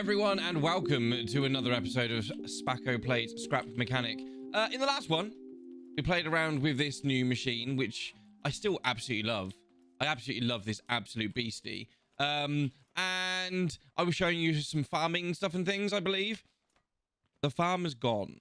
everyone, and welcome to another episode of Spacco Plays Scrap Mechanic. In the last one, we played around with this new machine, which I still absolutely love. I absolutely love this absolute beastie. And I was showing you some farming stuff and things, I believe. The farm is gone.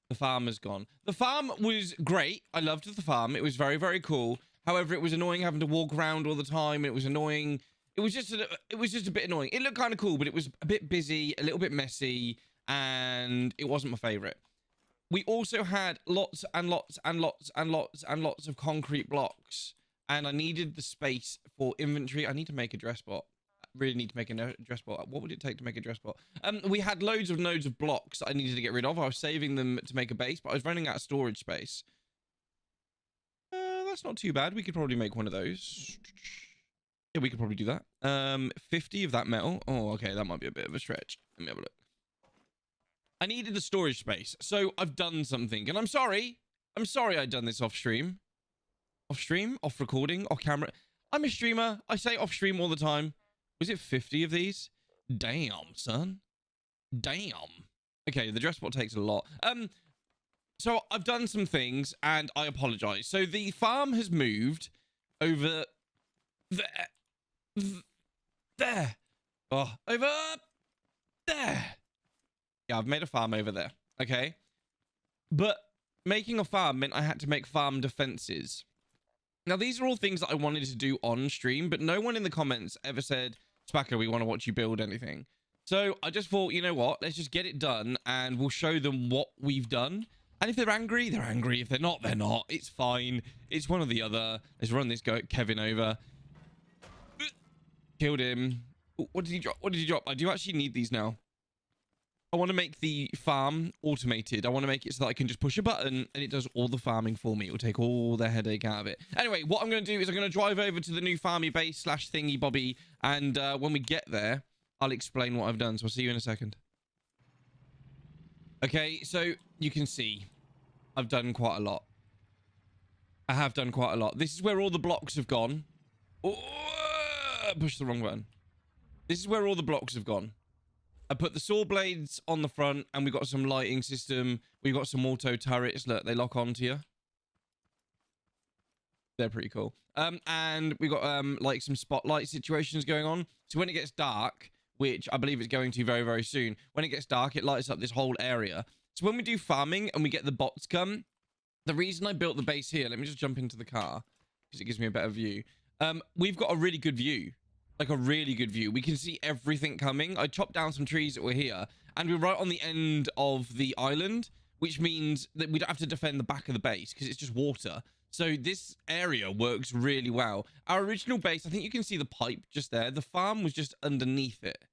The farm is gone. The farm was great. I loved the farm. It was very, very cool. However, it was annoying having to walk around all the time. It was annoying. It was just a bit annoying. It looked kind of cool, but it was a bit busy, a little bit messy, and it wasn't my favorite. We also had lots and lots and lots and lots and lots of concrete blocks, and I needed the space for inventory. I need to make a dress bot. I really need to make a dress bot. What would it take to make a dress bot? We had loads of blocks that I needed to get rid of. I was saving them to make a base, but I was running out of storage space. That's not too bad. We could probably make one of those. Yeah, we could probably do that. 50 of that metal. Oh, okay, that might be a bit of a stretch. Let me have a look. I needed the storage space, so I've done something, and I'm sorry. I'm sorry I've done this off stream. Off stream? Off recording? Off camera? I'm a streamer. I say off stream all the time. Was it 50 of these? Damn, son. Damn. Okay, the dress bot takes a lot. So I've done some things, and I apologize. So the farm has moved over there. There. Oh, over there. Yeah, I've made a farm over there. Okay. But making a farm meant I had to make farm defenses. Now, these are all things that I wanted to do on stream, but no one in the comments ever said, Spacco, we want to watch you build anything. So I just thought, you know what? Let's just get it done, and we'll show them what we've done. And if they're angry, they're angry. If they're not, they're not. It's fine. It's one or the other. Let's run this guy, Kevin, over. Killed him. Ooh, what did he drop? What did he drop? I do actually need these now. I want to make the farm automated. I want to make it so that I can just push a button and it does all the farming for me. It will take all the headache out of it. Anyway, what I'm going to do is I'm going to drive over to the new farmy base / thingy bobby. And when we get there, I'll explain what I've done. So I'll see you in a second. Okay, so you can see I've done quite a lot. I have done quite a lot. This is where all the blocks have gone. Oh, push the wrong button. This is where all the blocks have gone. I put the saw blades on the front, and we've got some lighting system. We've got some auto turrets. Look, they lock onto you. They're pretty cool. And we've got like some spotlight situations going on. So when it gets dark, which I believe it's going to very, very soon, when it gets dark, it lights up this whole area. So when we do farming and we get the bots come, the reason I built the base here, let me just jump into the car because it gives me a better view. We've got a really good view. Like a really good view. We can see everything coming. I chopped down some trees that were here, and we're right on the end of the island, which means that we don't have to defend the back of the base because it's just water. So this area works really well. Our original base, I think you can see the pipe just there. The farm was just underneath it.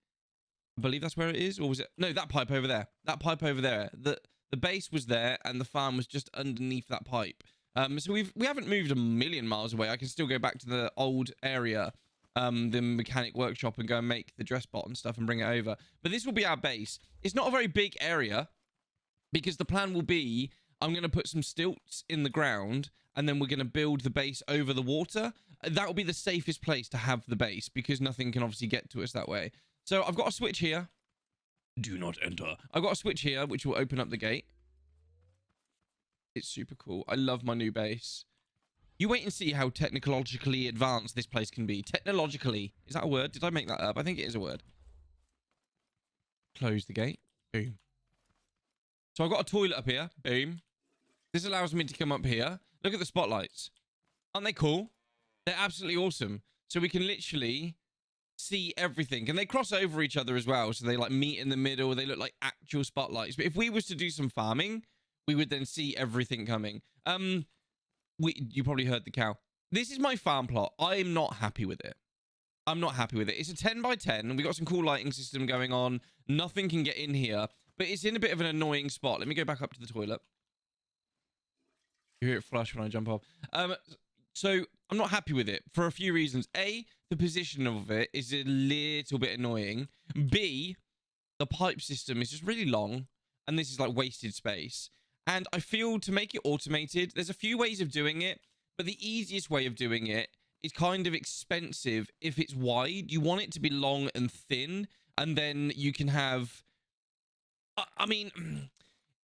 I believe that's where it is, or was it? No, that pipe over there. That pipe over there. The base was there, and the farm was just underneath that pipe. So we haven't moved a million miles away. I can still go back to the old area, the mechanic workshop, and go and make the dress bot and stuff and bring it over. But this will be our base. It's not a very big area because the plan will be I'm going to put some stilts in the ground, and then we're going to build the base over the water. That will be the safest place to have the base because nothing can obviously get to us that way. So I've got a switch here. Do not enter. I've got a switch here which will open up the gate. It's super cool. I love my new base. You wait and see how technologically advanced this place can be. Technologically. Is that a word? Did I make that up? I think it is a word. Close the gate. Boom. So I've got a toilet up here. Boom. This allows me to come up here. Look at the spotlights. Aren't they cool? They're absolutely awesome. So we can literally see everything. And they cross over each other as well. So they like meet in the middle. They look like actual spotlights. But if we was to do some farming, we would then see everything coming. You probably heard the cow. This is my farm plot. I'm not happy with it. I'm not happy with it. It's a 10 by 10. And we got some cool lighting system going on. Nothing can get in here. But it's in a bit of an annoying spot. Let me go back up to the toilet. You hear it flush when I jump off. So I'm not happy with it for a few reasons. A, the position of it is a little bit annoying. B, the pipe system is just really long. And this is like wasted space. And I feel to make it automated, there's a few ways of doing it, but the easiest way of doing it is kind of expensive if it's wide. You want it to be long and thin, and then you can have, I mean,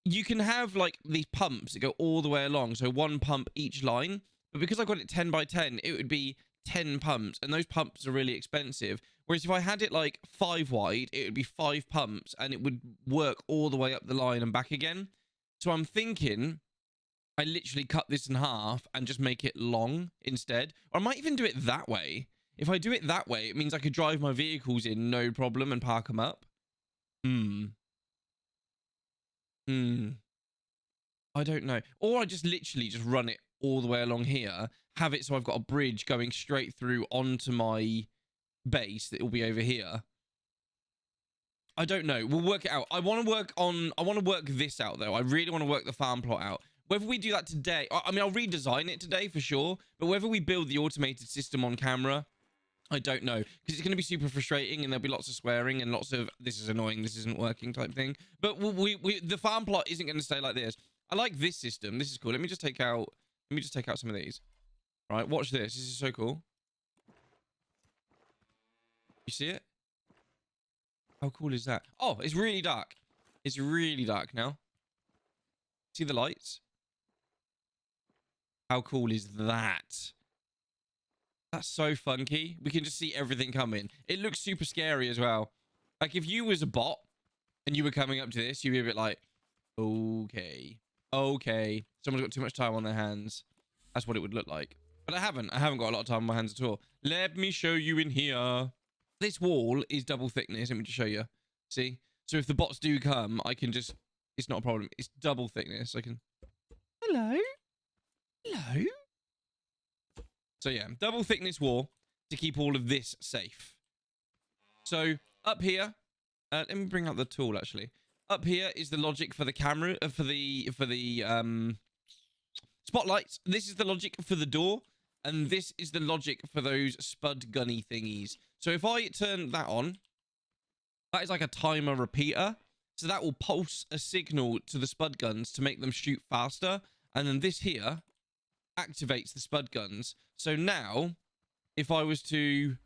you can have like these pumps that go all the way along, so one pump each line. But because I got it 10 by 10, it would be 10 pumps, and those pumps are really expensive. Whereas if I had it like 5 wide, it would be 5 pumps, and it would work all the way up the line and back again. So I'm thinking I literally cut this in half and just make it long instead. Or I might even do it that way. If I do it that way, it means I could drive my vehicles in no problem and park them up. I don't know. Or I just literally just run it all the way along here, have it so I've got a bridge going straight through onto my base that will be over here. I don't know. We'll work it out. I want to work this out though. I really want to work the farm plot out. Whether we do that today, I mean, I'll redesign it today for sure, but whether we build the automated system on camera, I don't know, because it's going to be super frustrating and there'll be lots of swearing and lots of this is annoying, this isn't working type thing. But the farm plot isn't going to stay like this. I like this system. This is cool. Let me just take out some of these. All right, watch this. This is so cool. You see it? How cool is that? Oh, it's really dark. It's really dark now. See the lights? How cool is that? That's so funky. We can just see everything coming. It looks super scary as well. Like if you was a bot and you were coming up to this, you'd be a bit like, okay, someone's got too much time on their hands. That's what it would look like. But I haven't got a lot of time on my hands at all. Let me show you in here. This wall is double thickness. Let me just show you. See? So if the bots do come, I can just, it's not a problem. It's double thickness. I can, hello? So yeah, double thickness wall to keep all of this safe. So up here, let me bring out the tool actually. Up here is the logic for the camera, for the spotlights. This is the logic for the door, and this is the logic for those spud gunny thingies. So if I turn that on, that is like a timer repeater. So that will pulse a signal to the spud guns to make them shoot faster. And then this here activates the spud guns. So now, if I was to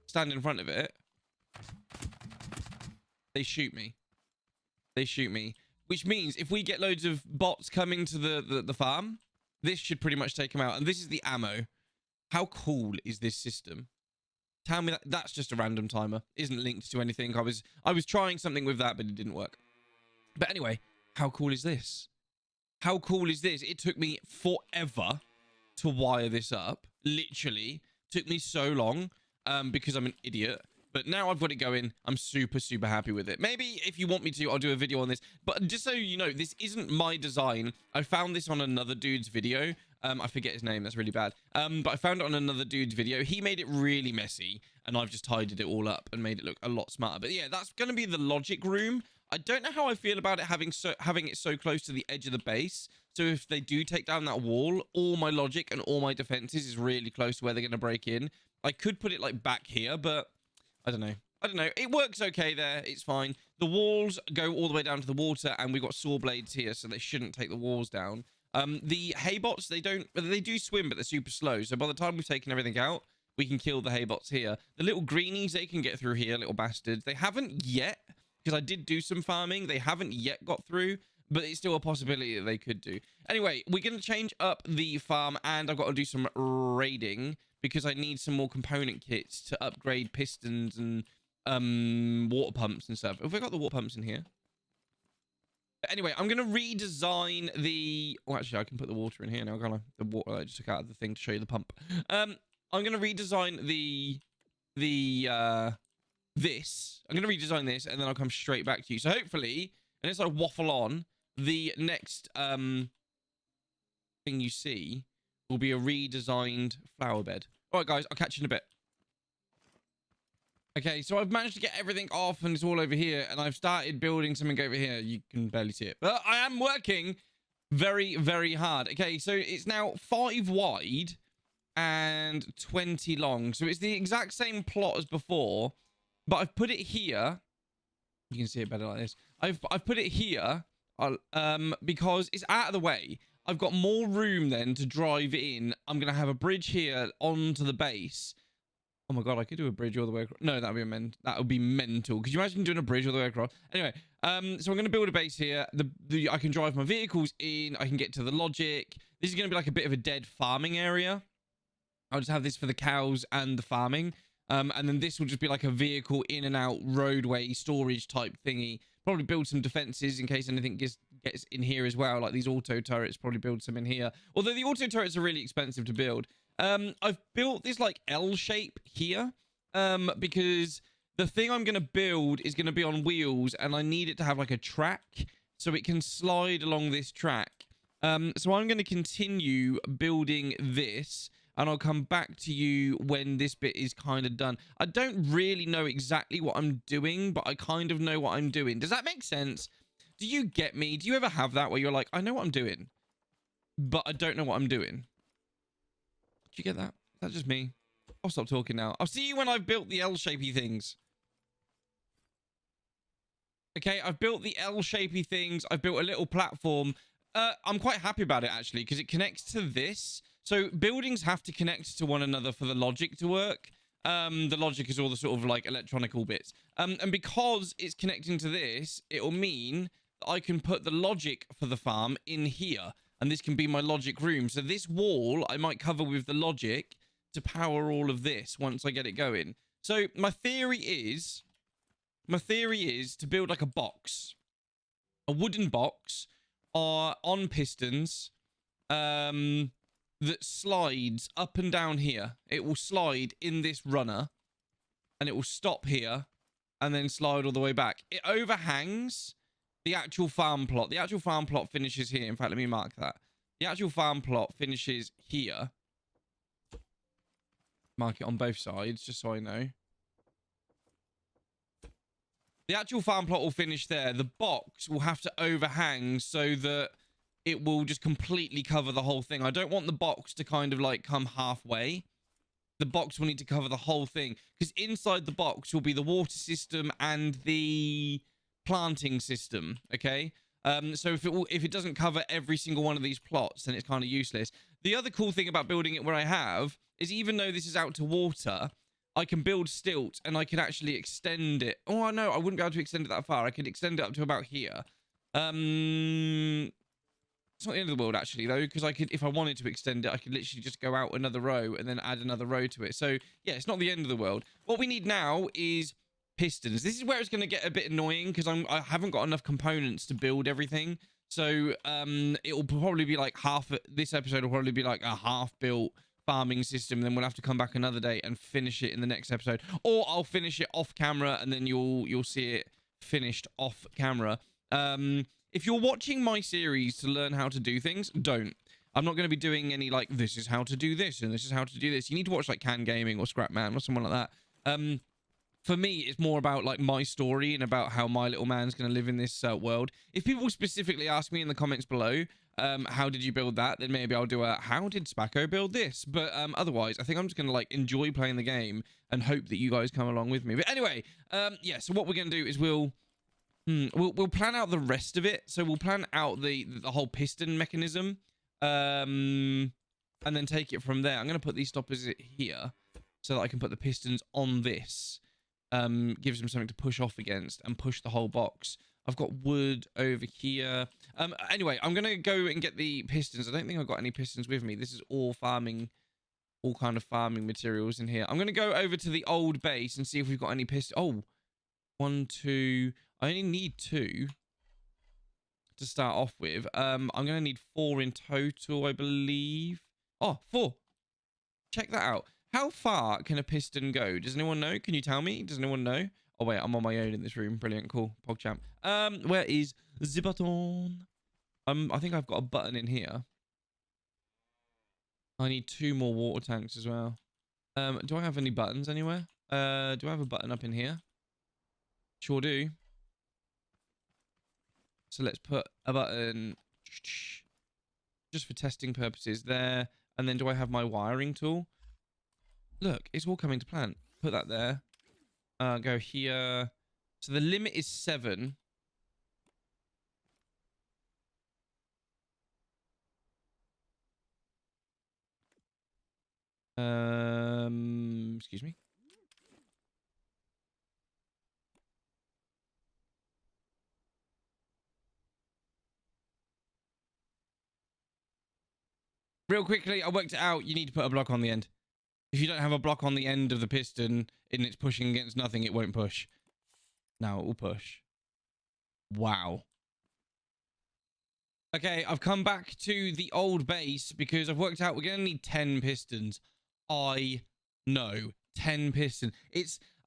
stand in front of it, they shoot me. Which means if we get loads of bots coming to the farm, this should pretty much take them out. And this is the ammo. How cool is this system? Tell me that's just a random timer. Isn't linked to anything. I was trying something with that, but it didn't work. But anyway, how cool is this? How cool is this? It took me forever to wire this up. Literally. Took me so long because I'm an idiot. But now I've got it going. I'm super, super happy with it. Maybe if you want me to, I'll do a video on this. But just so you know, this isn't my design. I found this on another dude's video. I forget his name. That's really bad. But I found it on another dude's video. He made it really messy. And I've just tidied it all up and made it look a lot smarter. But yeah, that's going to be the logic room. I don't know how I feel about it having it so close to the edge of the base. So if they do take down that wall, all my logic and all my defenses is really close to where they're going to break in. I could put it like back here, but I don't know. It works okay there. It's fine. The walls go all the way down to the water, and we've got saw blades here, so they shouldn't take the walls down. The haybots, they do swim, but they're super slow. So by the time we've taken everything out, we can kill the haybots here. The little greenies, they can get through here, little bastards. They haven't yet, because I did do some farming. They haven't yet got through, but it's still a possibility that they could do. Anyway, we're going to change up the farm, and I've got to do some raiding, because I need some more component kits to upgrade pistons and water pumps and stuff. Have we got the water pumps in here? Anyway, I'm going to redesign the... Oh, actually, I can put the water in here now, can't I? The water I just took out of the thing to show you the pump. I'm going to redesign this. I'm going to redesign this, and then I'll come straight back to you. So hopefully, unless I waffle on, the next thing you see will be a redesigned flower bed. All right, guys, I'll catch you in a bit. Okay, so I've managed to get everything off, and it's all over here, and I've started building something over here. You can barely see it, but I am working very, very hard. Okay, so it's now 5 wide and 20 long. So it's the exact same plot as before, but I've put it here. You can see it better like this. I've put it here because it's out of the way. I've got more room then to drive in. I'm going to have a bridge here onto the base. Oh my god, I could do a bridge all the way across. No, that would be mental. Could you imagine doing a bridge all the way across? Anyway, so I'm going to build a base here. I can drive my vehicles in. I can get to the logic. This is going to be like a bit of a dead farming area. I'll just have this for the cows and the farming. And then this will just be like a vehicle in and out roadway storage type thingy. Probably build some defenses in case anything gets in here as well. Like these auto turrets, probably build some in here. Although the auto turrets are really expensive to build. I've built this like L shape here because the thing I'm going to build is going to be on wheels and I need it to have like a track so it can slide along this track. So I'm going to continue building this and I'll come back to you when this bit is kind of done. I don't really know exactly what I'm doing, but I kind of know what I'm doing. Does that make sense? Do you get me? Do you ever have that where you're like, I know what I'm doing, but I don't know what I'm doing? Do you get that? Is that just me? I'll stop talking now. I'll see you when I've built the L-shapey things. Okay, I've built the L-shapey things. I've built a little platform. I'm quite happy about it, actually, because it connects to this. So buildings have to connect to one another for the logic to work. The logic is all the sort of like electronical bits. And because it's connecting to this, it will mean that I can put the logic for the farm in here. And this can be my logic room. So this wall, I might cover with the logic to power all of this once I get it going. So my theory is to build like a box, a wooden box on pistons that slides up and down here. It will slide in this runner and it will stop here and then slide all the way back. It overhangs the actual farm plot. The actual farm plot finishes here. In fact, let me mark that. The actual farm plot finishes here. Mark it on both sides, just so I know. The actual farm plot will finish there. The box will have to overhang so that it will just completely cover the whole thing. I don't want the box to kind of like come halfway. The box will need to cover the whole thing because inside the box will be the water system and the planting system. Okay. So if it doesn't cover every single one of these plots, then it's kind of useless. The other cool thing about building it where I have is even though this is out to water, I can build stilts and I can actually extend it. Oh, no, I wouldn't be able to extend it that far. I could extend it up to about here. It's not the end of the world, actually, though, because I could, if I wanted to extend it, I could literally just go out another row and then add another row to it. So, yeah, it's not the end of the world. What we need now is pistons. This is where it's going to get a bit annoying because I haven't got enough components to build everything. So, it will probably be like this episode will probably be like a half-built farming system. Then we'll have to come back another day and finish it in the next episode. Or I'll finish it off camera and then you'll see it finished off camera. If you're watching my series to learn how to do things, don't. I'm not going to be doing any like, this is how to do this and this is how to do this. You need to watch like Can Gaming or Scrapman or someone like that. For me, it's more about like my story and about how my little man's going to live in this world. If people specifically ask me in the comments below, how did you build that? Then maybe I'll do a, how did Spacko build this? But otherwise, I think I'm just going to like enjoy playing the game and hope that you guys come along with me. But anyway, yeah, so what we're going to do is we'll plan out the rest of it. So we'll plan out the whole piston mechanism, and then take it from there. I'm going to put these stoppers here so that I can put the pistons on this. Gives them something to push off against and push the whole box. I've got wood over here. Anyway, I'm going to go and get the pistons. I don't think I've got any pistons with me. This is all farming, all kind of farming materials in here. I'm going to go over to the old base and see if we've got any pistons. Oh, 1, 2... I only need 2 to start off with. I'm going to need 4 in total, I believe. Oh, 4. Check that out. How far can a piston go? Does anyone know? Can you tell me? Does anyone know? Oh, wait, I'm on my own in this room. Brilliant, cool. PogChamp. Where is the button? I think I've got a button in here. I need 2 more water tanks as well. Do I have any buttons anywhere? Do I have a button up in here? Sure do. So let's put a button just for testing purposes there. And then do I have my wiring tool? Look, it's all coming to plan. Put that there. Go here. So the limit is 7. Excuse me. Real quickly, I worked it out. You need to put a block on the end. If you don't have a block on the end of the piston and it's pushing against nothing, it won't push. Now it will push. Wow. Okay, I've come back to the old base because I've worked out we're going to need 10 pistons. I know. 10 pistons.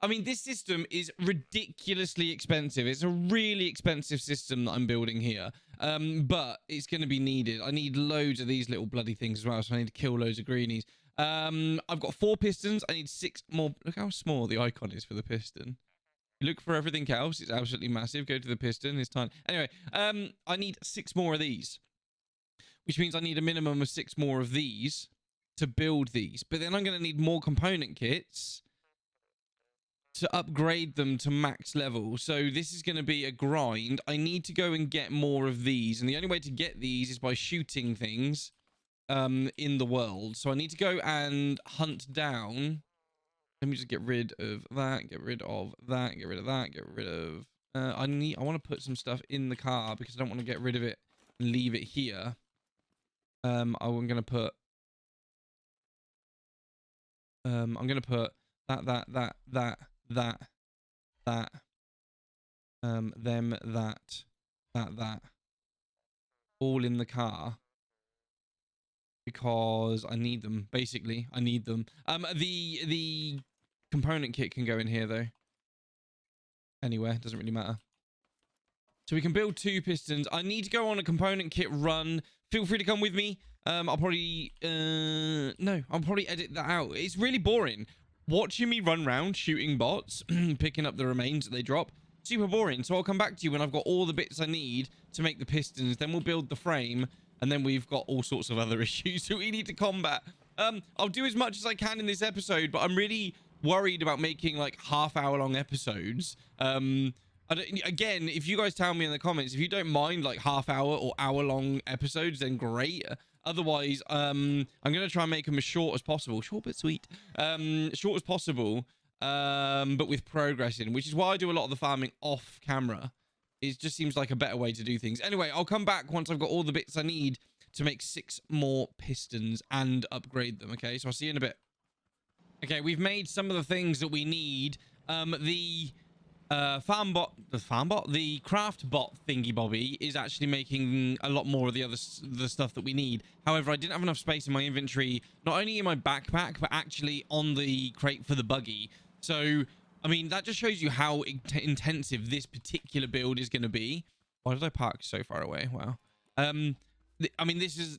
I mean, this system is ridiculously expensive. It's a really expensive system that I'm building here. But it's going to be needed. I need loads of these little bloody things as well, so I need to kill loads of greenies. I've got 4 pistons. I need 6 more. Look how small the icon is for the piston. You look for everything else. It's absolutely massive. Go to the piston. It's tiny. Anyway, I need 6 more of these, which means I need a minimum of 6 more of these to build these. But then I'm going to need more component kits to upgrade them to max level. So this is going to be a grind. I need to go and get more of these. And the only way to get these is by shooting things in the world. So I need to go and hunt down. Let me just get rid of that, get rid of that, get rid of that, get rid of... I want to put some stuff in the car because I don't want to get rid of it and leave it here. I'm going to put... I'm going to put that, them, that, all in the car. Because I need them, basically. I need them. The component kit can go in here, though. Anywhere, doesn't really matter. So we can build 2 pistons. I need to go on a component kit run. Feel free to come with me. I'll probably... no, I'll probably edit that out. It's really boring. Watching me run around shooting bots, picking up the remains that they drop. Super boring. So I'll come back to you when I've got all the bits I need to make the pistons. Then we'll build the frame. And then we've got all sorts of other issues that we need to combat. I'll do as much as I can in this episode, but I'm really worried about making like half-hour-long episodes. Again, if you guys tell me in the comments, if you don't mind like half-hour or hour-long episodes, then great. Otherwise, I'm going to try and make them as short as possible. Short but sweet. Short as possible, but with progress in, which is why I do a lot of the farming off camera. It just seems like a better way to do things. Anyway, I'll come back once I've got all the bits I need to make 6 more pistons and upgrade them, okay? So I'll see you in a bit. Okay, we've made some of the things that we need. The craft bot thingy bobby is actually making a lot more of the stuff that we need. However, I didn't have enough space in my inventory, not only in my backpack, but actually on the crate for the buggy. So... I mean, that just shows you how intensive this particular build is going to be. Why did I park so far away? Wow. I mean, this is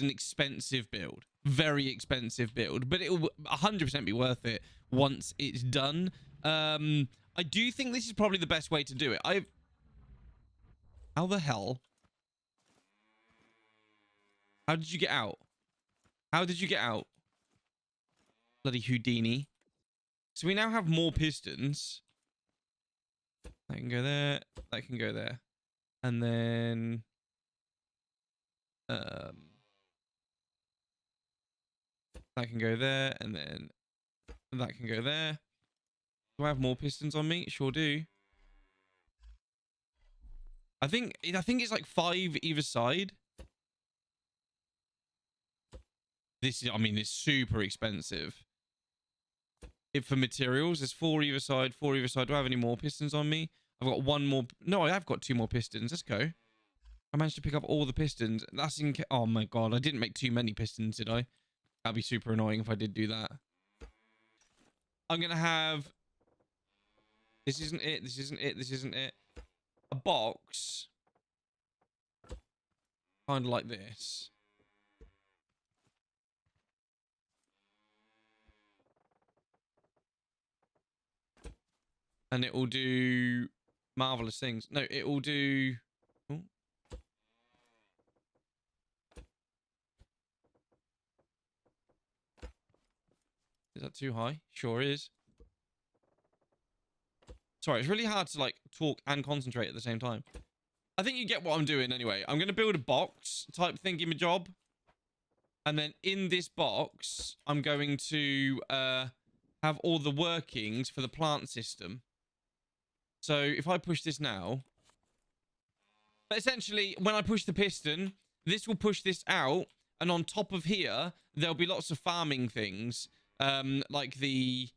an expensive build, very expensive build, but it will 100% be worth it once it's done. I do think this is probably the best way to do it. How the hell? How did you get out? How did you get out? Bloody Houdini. So we now have more pistons. That can go there. That can go there. And then... that can go there. And then that can go there. Do I have more pistons on me? Sure do. I think it's like 5 either side. This is, I mean, it's super expensive. For materials, there's 4 either side, 4 either side. Do I have any more pistons on me? I've got 1 more. No, I have got 2 more pistons. Let's go. I managed to pick up all the pistons. That's in... Oh my god, I didn't make too many pistons, did I? That'd be super annoying if I did do that. I'm gonna have... This isn't it. This isn't it. This isn't it. A box. Kind of like this. And it will do marvelous things. No, it will do... Ooh. Is that too high? Sure is. Sorry, it's really hard to like talk and concentrate at the same time. I think you get what I'm doing anyway. I'm going to build a box type thingy-ma-job. And then in this box, I'm going to have all the workings for the plant system. So if I push this now, but essentially when I push the piston, this will push this out. And on top of here, there'll be lots of farming things, like the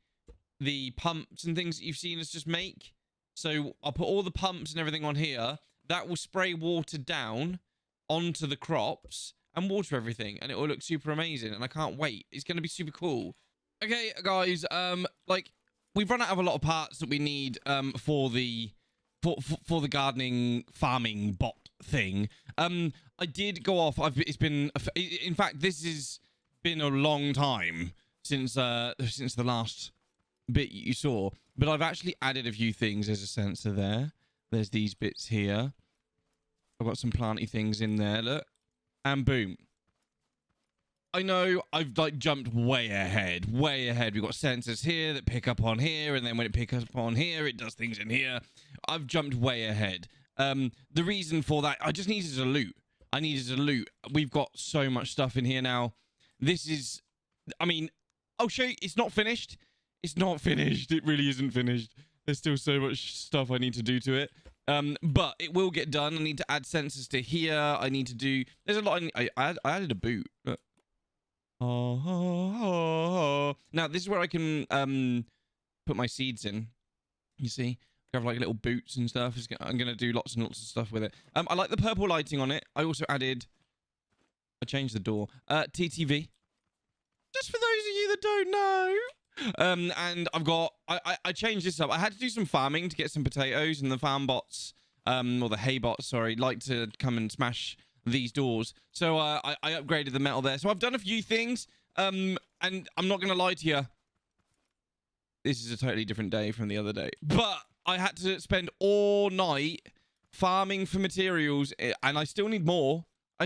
pumps and things that you've seen us just make. So I'll put all the pumps and everything on here. That will spray water down onto the crops and water everything, and it will look super amazing. And I can't wait. It's going to be super cool. Okay, guys. Like we've run out of a lot of parts that we need for the gardening farming bot thing. I did go off. It's been, in fact, this has been a long time since the last bit you saw, but I've actually added a few things. There's a sensor there. There's these bits here. I've got some planty things in there, look, and boom. I know I've like jumped way ahead. We've got sensors here that pick up on here, and then when it picks up on here, it does things in here. I've jumped way ahead. The reason for that, I just needed a loot. We've got so much stuff in here now. This is, I mean, I'll show you. It's not finished. It really isn't finished. There's still so much stuff I need to do to it. But it will get done. I need to add sensors to here. I need to do, there's a lot. I added a boot. Look. Now this is where I can put my seeds in. You see, I have like little boots and stuff. I'm gonna do lots and lots of stuff with it. I like the purple lighting on it. I also added, I changed the door, TTV, just for those of you that don't know. And I've got, I changed this up. I had to do some farming to get some potatoes, and the farm bots, or the hay bots, sorry, like to come and smash these doors. So I upgraded the metal there. So I've done a few things, and I'm not gonna lie to you, this is a totally different day from the other day, but I had to spend all night farming for materials, and I still need more. I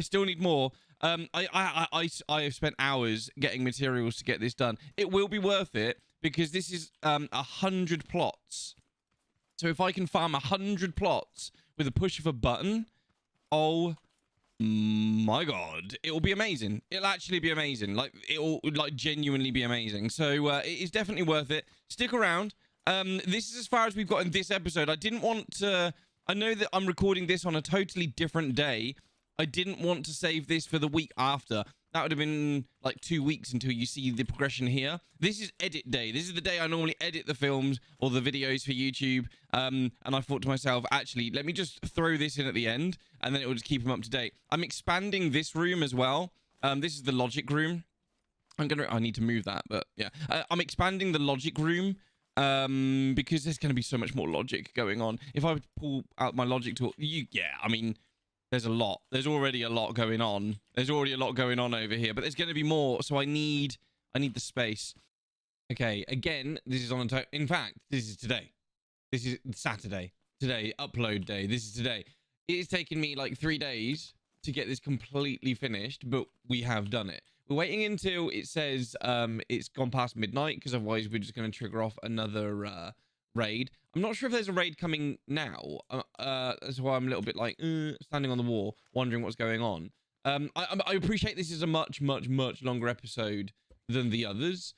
have spent hours getting materials to get this done. It will be worth it because this is 100 plots. So if I can farm 100 plots with a push of a button, oh my god, it will be amazing. It'll actually be amazing. Like, it will like genuinely be amazing. So it is definitely worth it. Stick around. This is as far as we've got in this episode. I didn't want to, I know that I'm recording this on a totally different day. I didn't want to save this for the week after. That would have been like 2 weeks until you see the progression here. This is edit day. This is the day I normally edit the films or the videos for YouTube. And I thought to myself, actually, let me just throw this in at the end, and then it will just keep them up to date. I'm expanding this room as well. This is the logic room. I need to move that, but yeah. I'm expanding the logic room because there's going to be so much more logic going on. If I would pull out my logic tool, I mean, there's a lot. There's already a lot going on. There's already a lot going on over here, but there's going to be more. So I need the space. Okay, again, this is on in fact, this is today. This is Saturday. Today, upload day. This is today. It has taken me like 3 days to get this completely finished, but we have done it. We're waiting until it says it's gone past midnight, because otherwise we're just going to trigger off another raid. I'm not sure if there's a raid coming now. That's why I'm a little bit like standing on the wall, wondering what's going on. I appreciate this is a much longer episode than the others.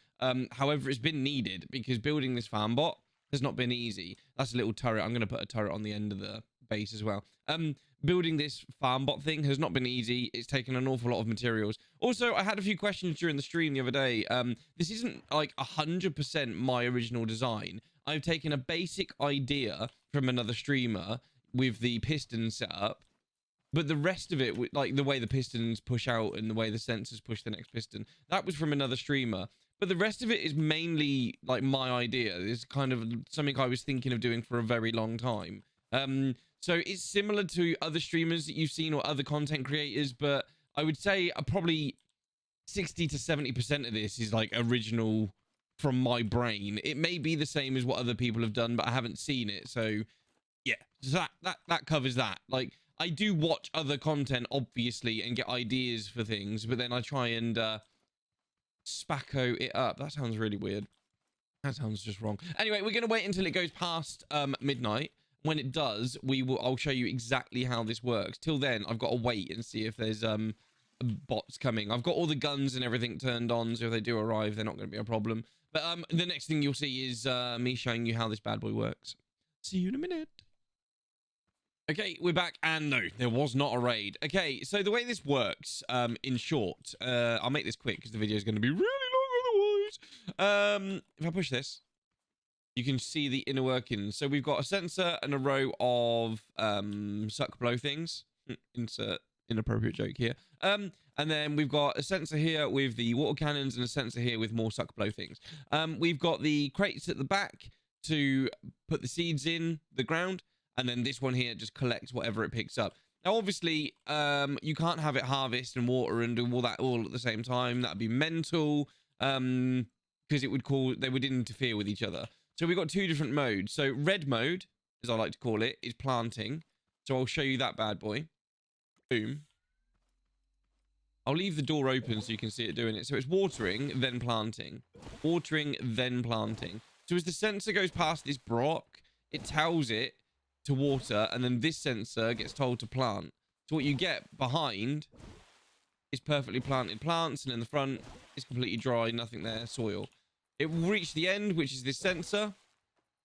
However, it's been needed because building this farm bot has not been easy. That's a little turret. I'm going to put a turret on the end of the base as well. Building this farm bot thing has not been easy. It's taken an awful lot of materials. Also, I had a few questions during the stream the other day. This isn't like 100% my original design. I've taken a basic idea from another streamer with the piston setup, but the rest of it, like the way the pistons push out and the way the sensors push the next piston, that was from another streamer. But the rest of it is mainly like my idea. It's kind of something I was thinking of doing for a very long time. So it's similar to other streamers that you've seen or other content creators, but I would say probably 60 to 70% of this is like original from my brain. It may be the same as what other people have done, but I haven't seen it. So yeah, so that covers that. Like, I do watch other content, obviously, and get ideas for things, but then I try and spacco it up. That sounds really weird. That sounds just wrong. Anyway, we're going to wait until it goes past midnight. When it does, I'll show you exactly how this works. Till then, I've got to wait and see if there's bots coming. I've got all the guns and everything turned on, so if they do arrive, they're not going to be a problem. But the next thing you'll see is me showing you how this bad boy works. See you in a minute. Okay, we're back, and no, there was not a raid. Okay, so the way this works, in short, I'll make this quick because the video is going to be really long otherwise. If I push this, you can see the inner workings. So we've got a sensor and a row of suck blow things. Insert inappropriate joke here. And then we've got a sensor here with the water cannons and a sensor here with more suck blow things. We've got the crates at the back to put the seeds in the ground. And then this one here just collects whatever it picks up. Now, obviously, you can't have it harvest and water and do all that all at the same time. That'd be mental, because they would interfere with each other. So we've got two different modes. So red mode, as I like to call it, is planting. So I'll show you that bad boy. Boom. I'll leave the door open so you can see it doing it. So it's watering, then planting. Watering, then planting. So as the sensor goes past this block, it tells it to water, and then this sensor gets told to plant. So what you get behind is perfectly planted plants, and in the front is completely dry, nothing there, soil. It will reach the end, which is this sensor,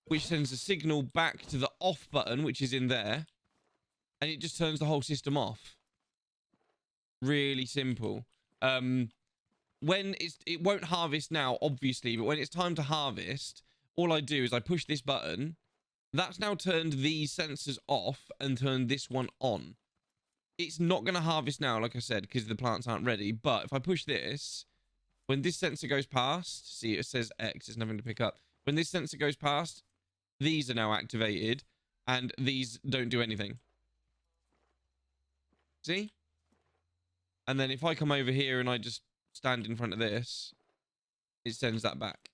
which sends a signal back to the off button, which is in there, and it just turns the whole system off. Really simple. When it won't harvest now, obviously, but when it's time to harvest, all I do is I push this button. That's now turned these sensors off and turned this one on. It's not going to harvest now, like I said, because the plants aren't ready. But if I push this, when this sensor goes past, see, it says X, there's nothing to pick up. When this sensor goes past, these are now activated, and these don't do anything. See? And then if I come over here and I just stand in front of this, it sends that back.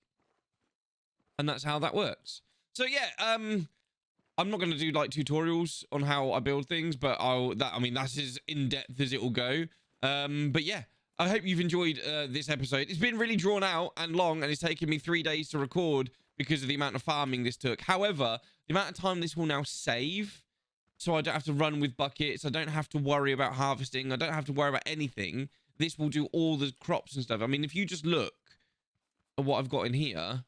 And that's how that works. So yeah, I'm not going to do like tutorials on how I build things, but I mean, that's as in-depth as it will go. But yeah, I hope you've enjoyed this episode. It's been really drawn out and long, and it's taken me 3 days to record because of the amount of farming this took. However, the amount of time this will now save, so I don't have to run with buckets. I don't have to worry about harvesting. I don't have to worry about anything. This will do all the crops and stuff. I mean, if you just look at what I've got in here,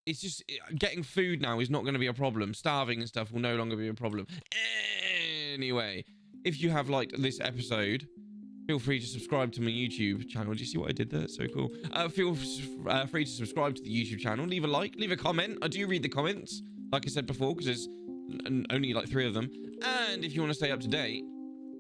it's just getting food now is not going to be a problem. Starving and stuff will no longer be a problem. Anyway, if you have liked this episode, feel free to subscribe to my YouTube channel. Do you see what I did there? That's so cool. Feel free to subscribe to the YouTube channel. Leave a like, leave a comment. I do read the comments, like I said before, because there's only like 3 of them. And if you want to stay up to date,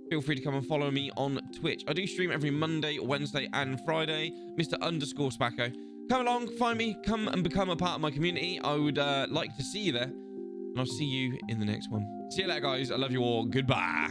feel free to come and follow me on Twitch. I do stream every Monday, Wednesday, and Friday. Mr._Spacko. Come along, find me, come and become a part of my community. I would like to see you there. And I'll see you in the next one. See you later, guys. I love you all. Goodbye.